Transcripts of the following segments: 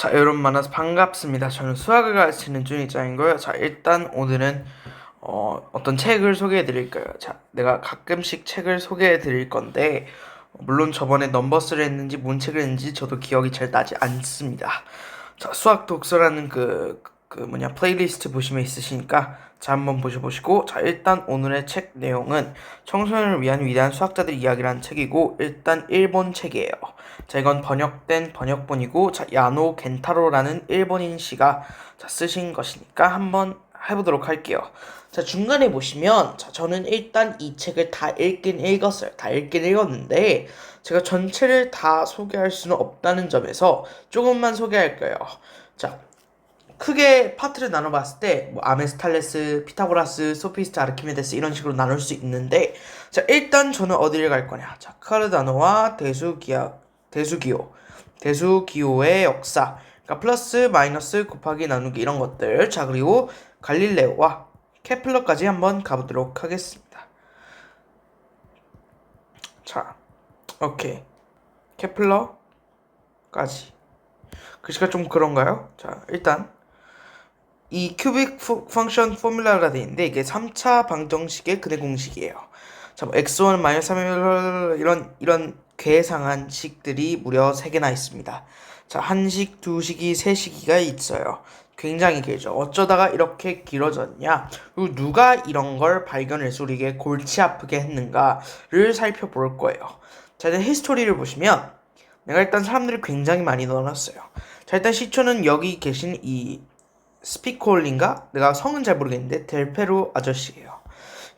자, 여러분 만나서 반갑습니다. 저는 수학을 가르치는 준이짱이고요. 자, 일단 오늘은 어떤 책을 소개해 드릴 거예요. 자, 내가 가끔씩 책을 소개해 드릴 건데 물론 저번에 넘버스를 했는지 뭔 책을 했는지 저도 기억이 잘 나지 않습니다. 자, 수학 독서라는 플레이리스트 보시면 있으시니까 자, 한번 보셔보시고. 자, 일단 오늘의 책 내용은 청소년을 위한 위대한 수학자들 이야기라는 책이고, 일단 일본 책이에요. 자, 이건 번역된 번역본이고, 자, 야노 겐타로라는 일본인 씨가 쓰신 것이니까 한번 해보도록 할게요. 자, 중간에 보시면, 자, 저는 일단 이 책을 다 읽긴 읽었어요. 다 읽긴 읽었는데, 제가 전체를 다 소개할 수는 없다는 점에서 조금만 소개할 거예요. 자, 크게 파트를 나눠봤을 때 뭐 아메스탈레스, 피타고라스, 소피스트, 아르키메데스 이런 식으로 나눌 수 있는데, 자, 일단 저는 어디를 갈 거냐. 자, 카르다노와 대수기호의 역사, 그러니까 플러스 마이너스 곱하기 나누기 이런 것들. 자, 그리고 갈릴레오와 케플러까지 한번 가보도록 하겠습니다. 자, 오케이. 케플러까지. 글씨가 좀 그런가요? 자, 일단 이 큐빅 펑션 포뮬라가 되어 있는데, 이게 3차 방정식의 근해 공식이에요. 자, 뭐 x1 3 이런 괴상한 식들이 무려 3개나 있습니다. 자, 한식, 두식이, 세식이가 있어요. 굉장히 길죠. 어쩌다가 이렇게 길어졌냐? 그리고 누가 이런 걸 발견해서 우리에게 골치 아프게 했는가를 살펴볼 거예요. 자, 일단 히스토리를 보시면 내가 일단 사람들을 굉장히 많이 넣어놨어요. 자, 일단 시초는 여기 계신 이 스피콜린가? 내가 성은 잘 모르겠는데 델페루 아저씨예요.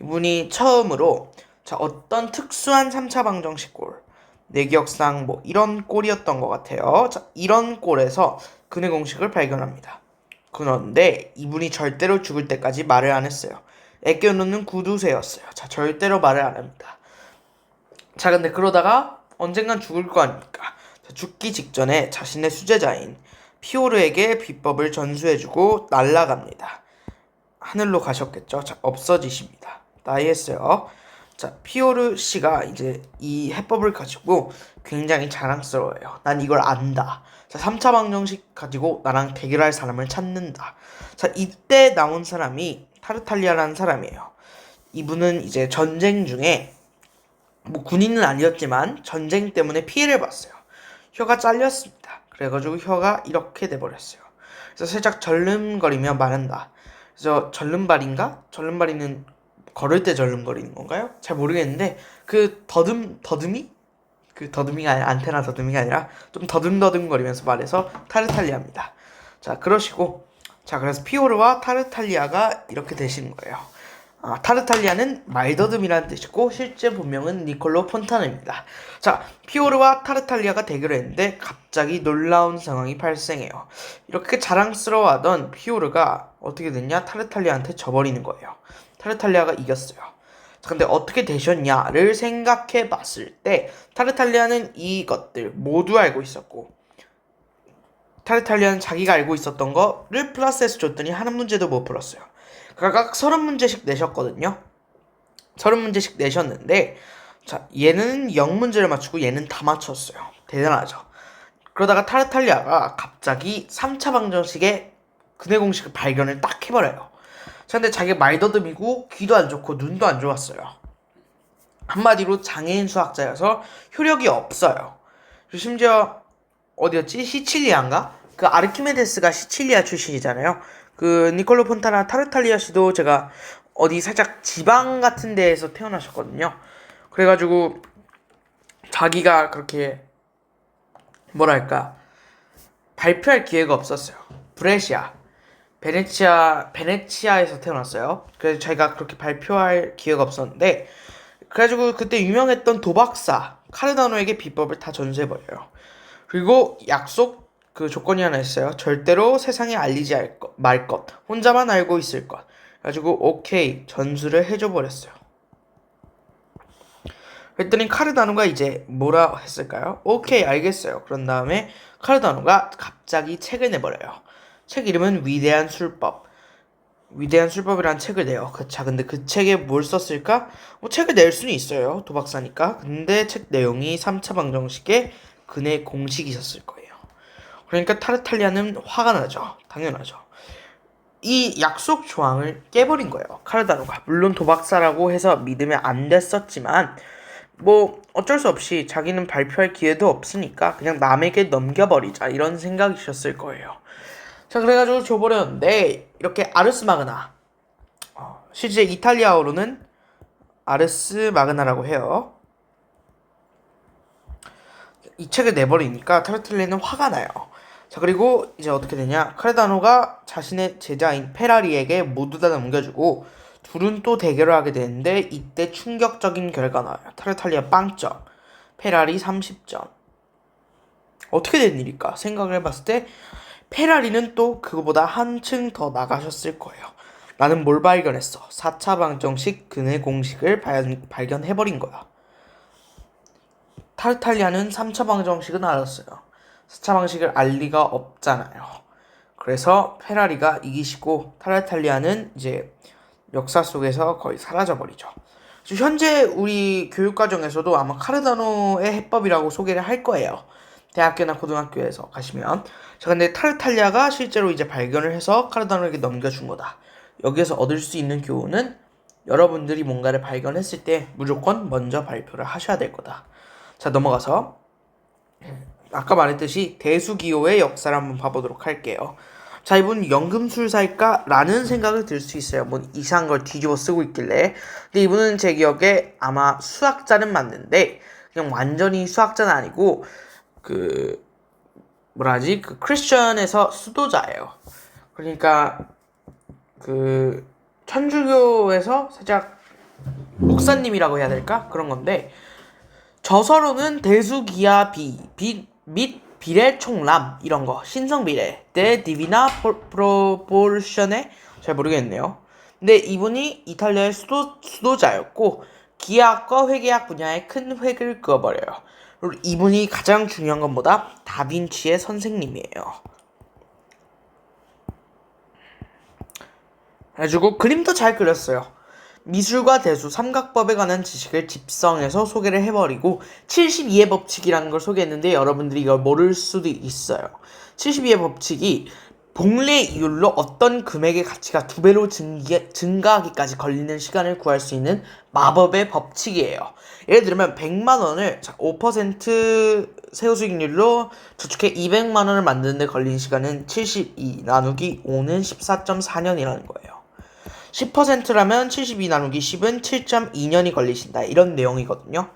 이분이 처음으로 자, 어떤 특수한 3차 방정식 꼴, 내 기억상 뭐 이런 꼴이었던 것 같아요. 자, 이런 꼴에서 근해 공식을 발견합니다. 그런데 이분이 절대로 죽을 때까지 말을 안 했어요. 애껴 놓는 구두쇠였어요. 자, 절대로 말을 안 합니다. 자, 근데 그러다가 언젠간 죽을 거 아닙니까? 자, 죽기 직전에 자신의 수제자인 피오르에게 비법을 전수해주고 날아갑니다. 하늘로 가셨겠죠? 자, 없어지십니다. 나이했어요. 자, 피오르 씨가 이제 이 해법을 가지고 굉장히 자랑스러워요. 난 이걸 안다. 자, 3차 방정식 가지고 나랑 대결할 사람을 찾는다. 자, 이때 나온 사람이 타르탈리아라는 사람이에요. 이분은 이제 전쟁 중에 뭐 군인은 아니었지만 전쟁 때문에 피해를 봤어요. 혀가 잘렸습니다. 그래가지고 혀가 이렇게 돼버렸어요. 그래서 살짝 절름거리며 말한다. 그래서 절름발인가? 절름발이는 걸을 때 절름거리는 건가요? 잘 모르겠는데 그 더듬이? 그 더듬이가 아니라 안테나 더듬이가 아니라 좀 더듬더듬거리면서 말해서 타르탈리아입니다. 자, 그러시고, 자, 그래서 피오르와 타르탈리아가 이렇게 되시는 거예요. 타르탈리아는 말더듬이라는 뜻이고 실제 본명은 니콜로 폰타네입니다. 자, 피오르와 타르탈리아가 대결을 했는데 갑자기 놀라운 상황이 발생해요. 이렇게 자랑스러워하던 피오르가 어떻게 됐냐? 타르탈리아한테 져버리는 거예요. 타르탈리아가 이겼어요. 자, 근데 어떻게 되셨냐를 생각해 봤을 때 타르탈리아는 이것들 모두 알고 있었고, 타르탈리아는 자기가 알고 있었던 거를 플러스해서 줬더니 한 문제도 못 풀었어요. 각각 30문제씩 내셨거든요. 30문제씩 내셨는데, 자, 얘는 0문제를 맞추고 얘는 다 맞췄어요. 대단하죠. 그러다가 타르탈리아가 갑자기 3차 방정식의 근해 공식을 발견을 딱 해버려요. 자, 근데 자기가 말더듬이고 귀도 안 좋고 눈도 안 좋았어요. 한마디로 장애인 수학자여서 효력이 없어요. 그리고 심지어 어디였지? 시칠리아인가? 그 아르키메데스가 시칠리아 출신이잖아요. 그 니콜로 폰타나 타르탈리아 씨도 제가 어디 살짝 지방 같은 데에서 태어나셨거든요. 그래가지고 자기가 그렇게 뭐랄까 발표할 기회가 없었어요. 베네치아에서 태어났어요. 그래서 자기가 그렇게 발표할 기회가 없었는데, 그래가지고 그때 유명했던 도박사 카르다노에게 비법을 다 전수해버려요. 그리고 약속 그 조건이 하나 있어요. 절대로 세상에 알리지 말 것. 혼자만 알고 있을 것. 그래가지고 오케이 전수를 해줘 버렸어요. 그랬더니 카르다노가 이제 뭐라 했을까요? 오케이 알겠어요. 그런 다음에 카르다노가 갑자기 책을 내버려요. 책 이름은 위대한 술법. 위대한 술법이라는 책을 내요. 자, 근데 그 책에 뭘 썼을까? 뭐 책을 낼 수는 있어요. 도박사니까. 근데 책 내용이 3차 방정식의 근해 공식이 있었을 거예요. 그러니까 타르탈리아는 화가 나죠. 당연하죠. 이 약속 조항을 깨버린 거예요. 카르다노가. 물론 도박사라고 해서 믿으면 안 됐었지만 뭐 어쩔 수 없이 자기는 발표할 기회도 없으니까 그냥 남에게 넘겨버리자 이런 생각이셨을 거예요. 자, 그래가지고 줘버렸는데 이렇게 아르스 마그나, 실제 이탈리아어로는 아르스 마그나라고 해요. 이 책을 내버리니까 타르텔리는 화가 나요. 자, 그리고 이제 어떻게 되냐, 카르다노가 자신의 제자인 페라리에게 모두 다 넘겨주고 둘은 또 대결을 하게 되는데 이때 충격적인 결과가 나와요. 타르탈리아 빵점, 페라리 30점. 어떻게 된 일일까 생각을 해봤을 때 페라리는 또 그거보다 한층 더 나가셨을 거예요. 나는 뭘 발견했어? 4차 방정식 근의 공식을 발견해버린 거야. 타르탈리아는 3차 방정식은 알았어요. 4차 방식을 알 리가 없잖아요. 그래서 페라리가 이기시고 타르탈리아는 이제 역사 속에서 거의 사라져버리죠. 현재 우리 교육과정에서도 아마 카르다노의 해법이라고 소개를 할 거예요. 대학교나 고등학교에서 가시면. 자, 근데 타르탈리아가 실제로 이제 발견을 해서 카르다노에게 넘겨준 거다. 여기에서 얻을 수 있는 교훈은 여러분들이 뭔가를 발견했을 때 무조건 먼저 발표를 하셔야 될 거다. 자, 넘어가서 아까 말했듯이 대수기호의 역사를 한번 봐보도록 할게요. 자, 이분 연금술사일까? 라는 생각을 들 수 있어요. 뭐 이상한 걸 뒤집어 쓰고 있길래. 근데 이분은 제 기억에 아마 수학자는 맞는데 그냥 완전히 수학자는 아니고 그 크리스천에서 수도자예요. 그러니까 그 천주교에서 살짝 목사님이라고 해야 될까? 그런 건데 저서로는 대수기하비 및 비례 총람 이런 거, 신성 비례, 데 디비나 프로포르션에 잘 모르겠네요. 근데 이분이 이탈리아의 수도자였고 기하학과 회계학 분야에 큰 획을 그어버려요. 그리고 이분이 가장 중요한 건 뭐다? 다빈치의 선생님이에요. 그래가지고 그림도 잘 그렸어요. 미술과 대수, 삼각법에 관한 지식을 집성해서 소개를 해버리고 72의 법칙이라는 걸 소개했는데 여러분들이 이걸 모를 수도 있어요. 72의 법칙이 복례 이율로 어떤 금액의 가치가 2배로 증가하기까지 걸리는 시간을 구할 수 있는 마법의 법칙이에요. 예를 들면 100만원을 5% 세후수익률로 저축해 200만원을 만드는데 걸린 시간은 72 나누기 5는 14.4년이라는 거예요. 10%라면 72 나누기 10은 7.2년이 걸리신다. 이런 내용이거든요.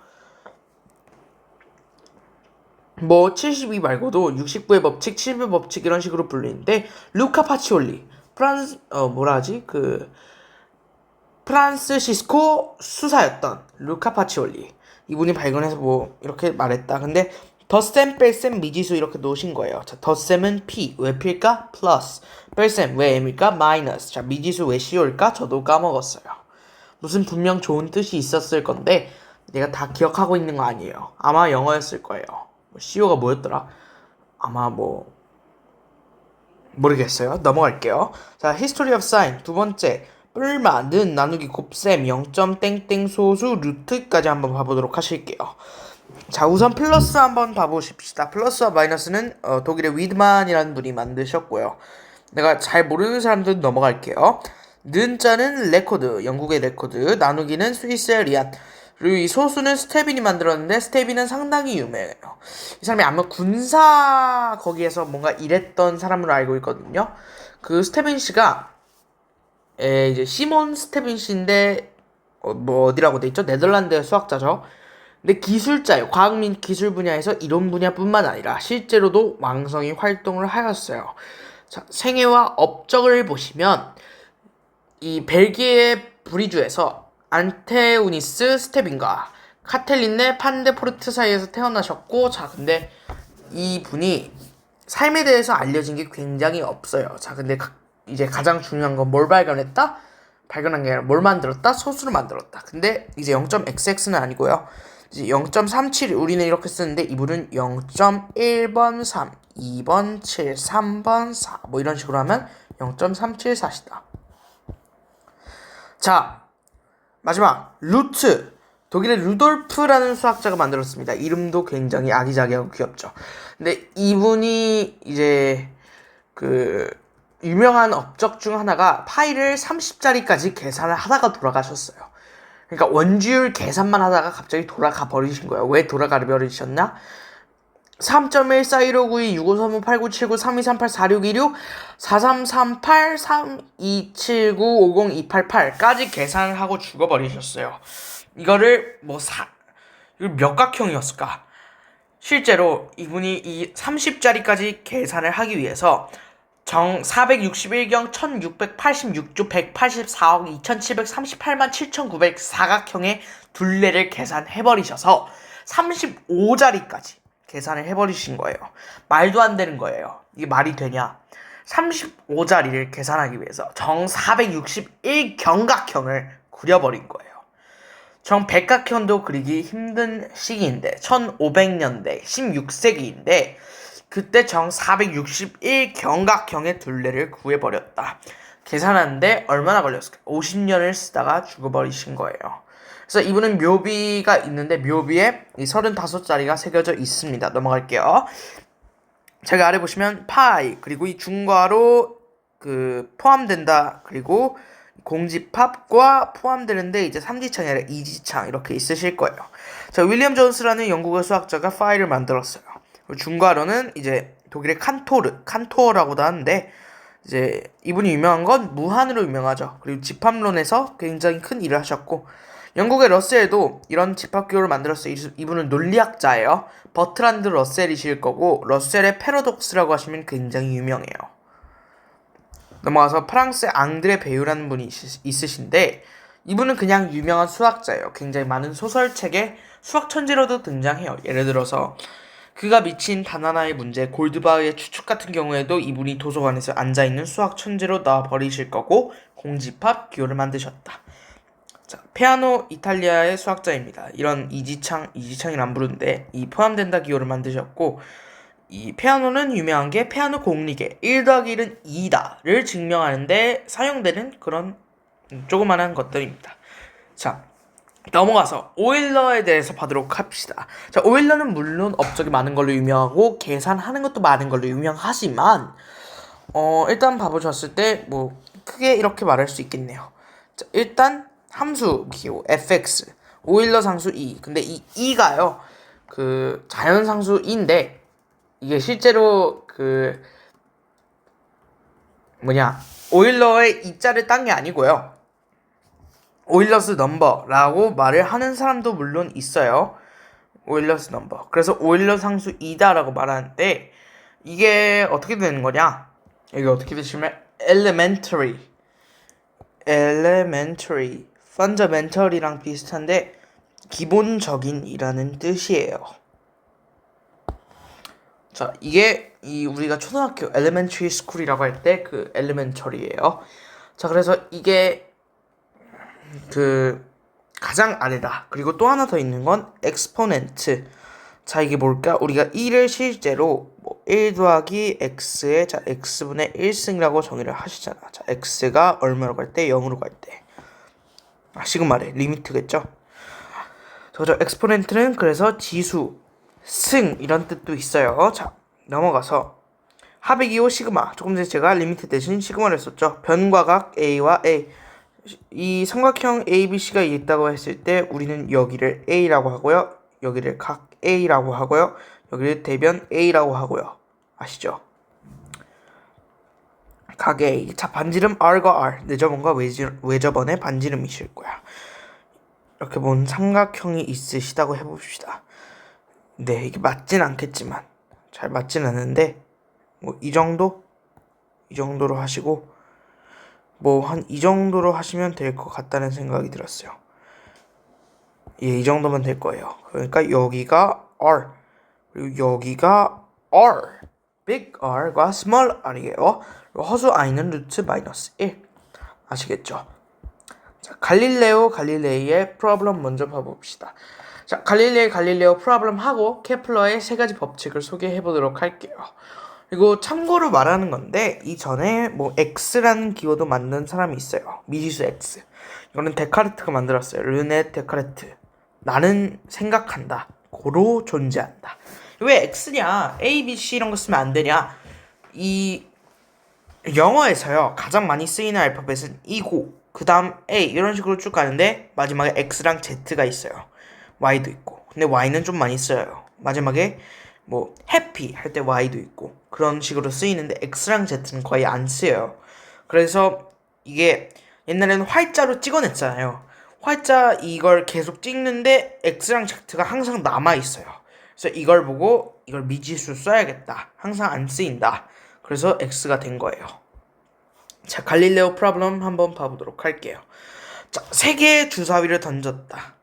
뭐 72 말고도 69의 법칙, 70의 법칙 이런 식으로 불리는데 루카 파치올리, 프란시스코 수사였던 루카 파치올리 이분이 발견해서 뭐 이렇게 말했다. 근데 덧셈, 뺄셈, 미지수 이렇게 놓으신 거예요. 자, 덧셈은 P, 왜 P일까? 플러스. 뺄셈, 왜 M일까? 마이너스. 자, 미지수 왜 CO일까? 저도 까먹었어요. 무슨 분명 좋은 뜻이 있었을 건데 내가 다 기억하고 있는 거 아니에요. 아마 영어였을 거예요. CO가 뭐였더라? 아마 모르겠어요. 넘어갈게요. 자, History of Sign 두 번째, 뿔마, 는, 나누기, 곱셈, 0. 땡땡 소수, 루트까지 한번 봐보도록 하실게요. 자, 우선 플러스 한번 봐보십시다. 플러스와 마이너스는 독일의 위드만이라는 분이 만드셨고요. 내가 잘 모르는 사람들은 넘어갈게요. 는 자는 레코드, 영국의 레코드, 나누기는 스위스의 리안. 그리고 이 소수는 스테빈이 만들었는데 스테빈은 상당히 유명해요. 이 사람이 아마 군사 거기에서 뭔가 일했던 사람으로 알고 있거든요. 그 스테빈 씨가 이제 시몬 스테빈 씨인데 어디라고 돼 있죠? 네덜란드의 수학자죠. 근데 기술자예요. 과학 및 기술 분야에서 이론 분야뿐만 아니라 실제로도 왕성히 활동을 하였어요. 자, 생애와 업적을 보시면 이 벨기에 브리주에서 안테우니스 스테빈과 카텔린네 판데포르트 사이에서 태어나셨고, 자, 근데 이 분이 삶에 대해서 알려진 게 굉장히 없어요. 자, 근데 이제 가장 중요한 건 뭘 발견했다? 발견한 게 아니라 뭘 만들었다? 소수를 만들었다. 근데 이제 0.xx는 아니고요. 이제 0.37 우리는 이렇게 쓰는데 이분은 0.1번 3, 2번 7, 3번 4 뭐 이런 식으로 하면 0.374시다. 자, 마지막 루트. 독일의 루돌프라는 수학자가 만들었습니다. 이름도 굉장히 아기자기하고 귀엽죠. 근데 이분이 이제 그 유명한 업적 중 하나가 파이를 30자리까지 계산을 하다가 돌아가셨어요. 그러니까 원주율 계산만 하다가 갑자기 돌아가 버리신 거예요. 왜 돌아가 버리셨나? 3.1, 4159, 6535, 8979, 3238, 4616, 4338, 3279, 50288까지 계산을 하고 죽어버리셨어요. 이거를 이걸 몇 각형이었을까? 실제로 이분이 이 30자리까지 계산을 하기 위해서 461경 1686조 184억 2738만 7900 사각형의 둘레를 계산해버리셔서 35자리까지 계산을 해버리신 거예요. 말도 안 되는 거예요. 이게 말이 되냐? 35자리를 계산하기 위해서 461경각형을 그려버린 거예요. 백각형도 그리기 힘든 시기인데 1500년대 16세기인데 그때 461경각형의 둘레를 구해버렸다. 계산하는데 얼마나 걸렸을까? 50년을 쓰다가 죽어버리신 거예요. 그래서 이분은 묘비가 있는데 묘비에 이 35자리가 새겨져 있습니다. 넘어갈게요. 제가 아래 보시면 파이 그리고 이 중괄호 포함된다 그리고 공집합과 포함되는데 이제 3지창이 아니라 2지창 이렇게 있으실 거예요. 자, 윌리엄 존스라는 영국의 수학자가 파이를 만들었어요. 중괄호는 이제 독일의 칸토어라고도 하는데 이제 이분이 유명한 건 무한으로 유명하죠. 그리고 집합론에서 굉장히 큰 일을 하셨고 영국의 러셀도 이런 집합기호를 만들었어요. 이분은 논리학자예요. 버트란드 러셀이실 거고 러셀의 패러독스라고 하시면 굉장히 유명해요. 넘어가서 프랑스의 앙드레 베유라는 분이 있으신데 이분은 그냥 유명한 수학자예요. 굉장히 많은 소설책에 수학 천재로도 등장해요. 예를 들어서 그가 미친 단 하나의 문제 골드바흐의 추측 같은 경우에도 이분이 도서관에서 앉아있는 수학 천재로 나와버리실 거고 공집합 기호를 만드셨다. 자, 피아노 이탈리아의 수학자입니다. 이런 이지창이란 안 부르는데 이 포함된다 기호를 만드셨고 이 피아노는 유명한 게 피아노 공리계 1 더하기 1은 2다를 증명하는데 사용되는 그런 조그만한 것들입니다. 자, 넘어가서 오일러에 대해서 봐도록 합시다. 자, 오일러는 물론 업적이 많은 걸로 유명하고 계산하는 것도 많은 걸로 유명하지만 일단 봐보셨을 때 크게 이렇게 말할 수 있겠네요. 자, 일단 함수 기호 fx 오일러 상수 e 근데 이 e가요 자연상수 e인데 이게 실제로 오일러의 이자를 딴 게 아니고요. 오일러스 넘버라고 말을 하는 사람도 물론 있어요. 오일러스 넘버. 그래서 오일러 상수 이다라고 말하는데 이게 어떻게 되는 거냐? 이게 어떻게 되시면 elementary, fundamental이랑 비슷한데 기본적인이라는 뜻이에요. 자, 이게 우리가 초등학교 elementary school이라고 할 때 그 elementary예요. 자, 그래서 이게 가장 아래다. 그리고 또 하나 더 있는 건 exponent. 자, 이게 뭘까? 우리가 1을 실제로 1 더하기 x에 x분의 1승이라고 정의를 하시잖아. 자, x가 얼마로 갈 때? 0으로 갈 때. 시그마래 리미트겠죠? 저 exponent는 그래서 지수, 승 이런 뜻도 있어요. 자, 넘어가서 합의기호 시그마. 조금 전에 제가 리미트 대신 시그마를 썼죠. 변과각 a와 a. 이 삼각형 ABC가 있다고 했을 때 우리는 여기를 A라고 하고요. 여기를 각 A라고 하고요. 여기를 대변 A라고 하고요. 아시죠? 각 A. 자, 반지름 R과 R. 내저번과 외저번의 반지름이실 거야. 이렇게 본 삼각형이 있으시다고 해봅시다. 네, 이게 맞진 않겠지만 잘 맞진 않는데 이 정도로 하시고 한 이 정도로 하시면 될 것 같다는 생각이 들었어요. 이 정도면 될 거예요. 그러니까 여기가 R 그리고 여기가 R Big R과 Small R이에요. 허수 I는 루트 마이너스 1 아시겠죠? 자, 갈릴레이의 프로블럼 먼저 봐봅시다. 자, 갈릴레오 프로블럼 하고 케플러의 세 가지 법칙을 소개해 보도록 할게요. 그리고 참고로 말하는 건데 이전에 X라는 기호도 만든 사람이 있어요. 미지수 X. 이거는 데카르트가 만들었어요. 르네 데카르트. 나는 생각한다. 고로 존재한다. 왜 X냐? A, B, C 이런 거 쓰면 안 되냐? 이 영어에서요 가장 많이 쓰이는 알파벳은 E고 그 다음 A 이런 식으로 쭉 가는데 마지막에 X랑 Z가 있어요. Y도 있고. 근데 Y는 좀 많이 써요. 마지막에 뭐 해피 할 때 Y도 있고 그런 식으로 쓰이는데 X랑 Z는 거의 안 쓰여요. 그래서 이게 옛날에는 활자로 찍어냈잖아요. 활자 이걸 계속 찍는데 X랑 Z가 항상 남아있어요. 그래서 이걸 보고 이걸 미지수 써야겠다. 항상 안 쓰인다. 그래서 X가 된 거예요. 자, 갈릴레오 프로블럼 한번 봐보도록 할게요. 자, 세 개의 주사위를 던졌다.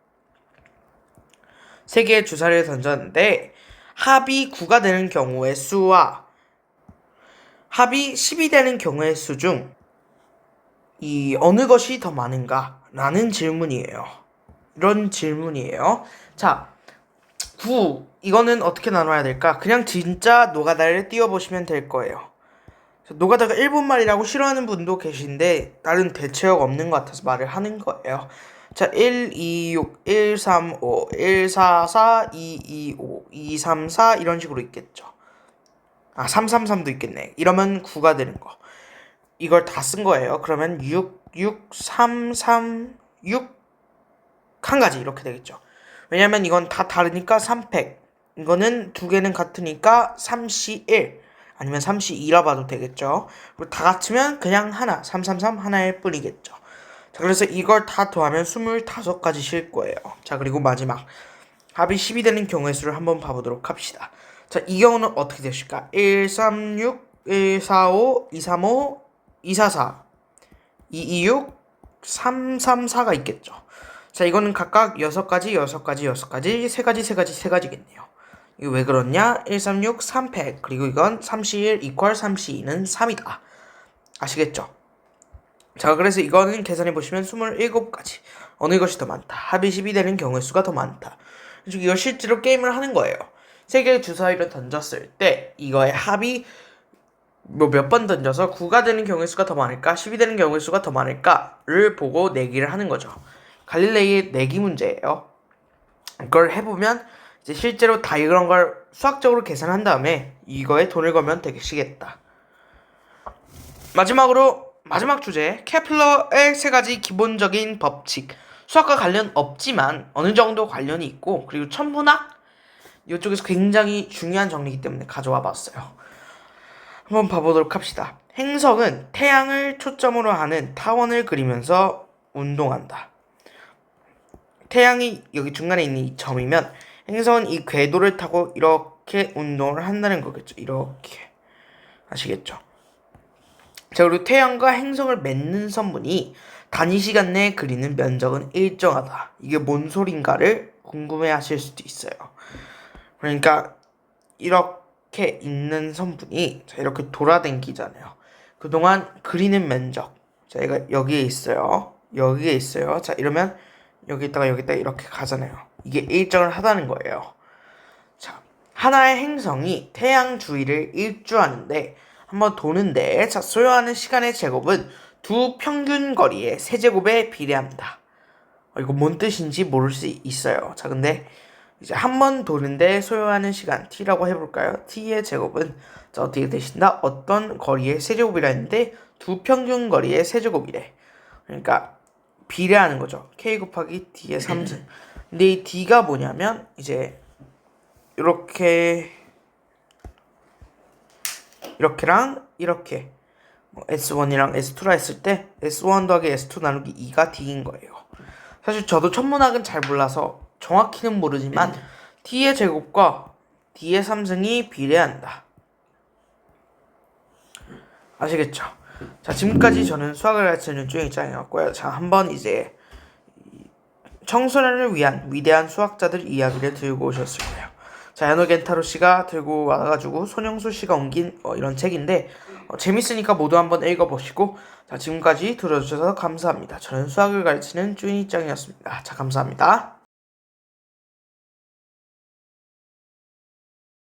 세 개의 주사위를 던졌는데 합이 9가 되는 경우의 수와 합이 10이 되는 경우의 수 중 이 어느 것이 더 많은가? 라는 질문이에요. 이런 질문이에요. 자, 9 이거는 어떻게 나눠야 될까? 그냥 진짜 노가다를 띄워보시면 될 거예요. 노가다가 일본말이라고 싫어하는 분도 계신데 다른 대체어가 없는 것 같아서 말을 하는 거예요. 자, 1, 2, 6, 1, 3, 5, 1, 4, 4, 2, 2, 5, 2, 3, 4 이런 식으로 있겠죠. 3, 3, 3도 있겠네. 이러면 9가 되는 거. 이걸 다 쓴 거예요. 그러면 6, 6, 3, 3, 6 한 가지 이렇게 되겠죠. 왜냐면 이건 다 다르니까 3팩. 이거는 두 개는 같으니까 3C1 아니면 3C2라 봐도 되겠죠. 그리고 다 같으면 그냥 하나 333 하나일 뿐이겠죠. 자, 그래서 이걸 다 더하면 25가지 실 거예요. 자, 그리고 마지막 합이 10이 되는 경우의 수를 한번 봐보도록 합시다. 자, 이 경우는 어떻게 되실까? 1, 3, 6, 1, 4, 5, 2, 3, 5, 2, 4, 4, 2, 2, 6, 3, 3, 4가 있겠죠. 자, 이거는 각각 6가지, 6가지, 6가지, 3가지, 3가지, 3가지겠네요. 이거 왜 그렇냐? 1, 3, 6, 3팩. 그리고 이건 3C1 이퀄 3C2는 3이다. 아시겠죠? 자, 그래서 이거는 계산해보시면 27가지. 어느 것이 더 많다. 합이 10이 되는 경우의 수가 더 많다. 그래서 이거 실제로 게임을 하는 거예요. 세 개의 주사위를 던졌을 때 이거의 합이 뭐 몇 번 던져서 9가 되는 경우의 수가 더 많을까? 10이 되는 경우의 수가 더 많을까를 보고 내기를 하는 거죠. 갈릴레이의 내기 문제예요. 이걸 해보면 이제 실제로 다 이런 걸 수학적으로 계산한 다음에 이거에 돈을 걸면 되시겠다. 마지막 주제 케플러의 세 가지 기본적인 법칙. 수학과 관련 없지만 어느 정도 관련이 있고 그리고 천문학 이쪽에서 굉장히 중요한 정리이기 때문에 가져와 봤어요. 한번 봐보도록 합시다. 행성은 태양을 초점으로 하는 타원을 그리면서 운동한다. 태양이 여기 중간에 있는 이 점이면 행성은 이 궤도를 타고 이렇게 운동을 한다는 거겠죠. 이렇게. 아시겠죠? 자, 그리고 태양과 행성을 맺는 선분이 단위 시간 내에 그리는 면적은 일정하다. 이게 뭔 소린가를 궁금해 하실 수도 있어요. 그러니까 이렇게 있는 선분이 자, 이렇게 돌아다니잖아요. 그동안 그리는 면적. 자, 얘가 여기에 있어요. 여기에 있어요. 자, 이러면 여기다가 여기다가 이렇게 가잖아요. 이게 일정을 하다는 거예요. 자, 하나의 행성이 태양 주위를 일주하는데 한번 도는데 자, 소요하는 시간의 제곱은 두 평균 거리의 세제곱에 비례합니다. 이거 뭔 뜻인지 모를 수 있어요. 자, 근데 이제 한 번 도는데 소요하는 시간 t라고 해볼까요? t의 제곱은 자, 어떻게 되신다? 어떤 거리의 세제곱이라 했는데 두 평균 거리의 세제곱이래. 그러니까 비례하는 거죠. k 곱하기 d의 3승. 근데 이 d가 뭐냐면 이제 이렇게랑 이렇게 뭐 S1이랑 S2라 했을 때 S1 더하기 S2 나누기 2가 d인 거예요. 사실 저도 천문학은 잘 몰라서 정확히는 모르지만 t의 제곱과 d의 3승이 비례한다. 아시겠죠? 자, 지금까지 저는 수학을 가르치는 쭈잉짱이었고요. 자, 한번 이제 청소년을 위한 위대한 수학자들 이야기를 들고 오셨을 거예요. 자, 야노 겐타로 씨가 들고 와가지고 손영수 씨가 옮긴 이런 책인데 재밌으니까 모두 한번 읽어보시고 자, 지금까지 들어주셔서 감사합니다. 저는 수학을 가르치는 쭈잉짱이었습니다. 자, 감사합니다.